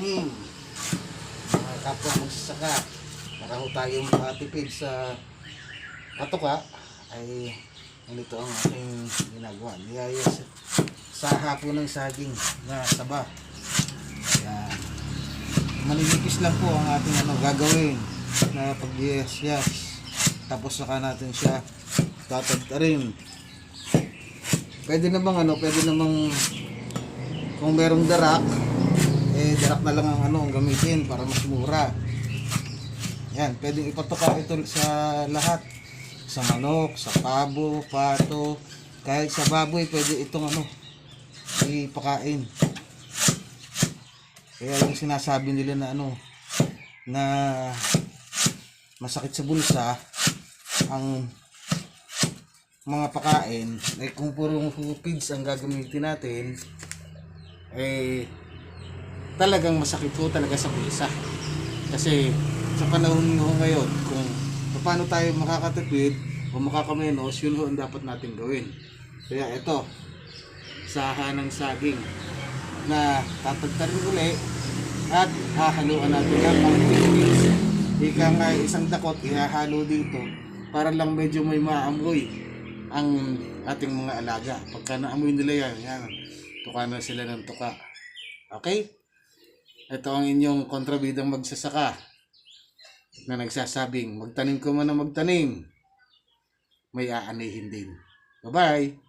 Mga kapwa magsasaka, para ho tayong makatipid sa katuka, ay ganito ang ating ginagawa. Niyayas saha po ng saging na saba. Yan. Maninipis lang po ang ating gagawin na pagyayas-yas. Tapos saka natin siya tatagtarin. Pwede namang kung merong darak, darak na lang ang gamitin para mas mura. Yan, pwedeng ipatuka ito sa lahat. Sa manok, sa pabo, pato, kahit sa baboy pwede itong ipakain. Kaya yung sinasabi nila na na masakit sa bulsa ang mga pakain, kung puro feeds ang gagamitin natin, talagang masakit po talaga sa bulsa. Kasi sa panahon ngayon, kung paano tayo makakatipid o makakamenos, yun ang dapat natin gawin. Kaya ito, saha ng saging na tatagtarin uli at hahaluan natin ng pang-feeds. Ika nga isang dakot ihahalo dito para lang medyo may maamoy ang ating mga alaga. Pagka naamoy nila yan, tuka na sila ng tuka. Okay? Ito ang inyong kontrabidang magsasaka na nagsasabing, magtanim ko man na magtanim, may aanihin din. Bye-bye!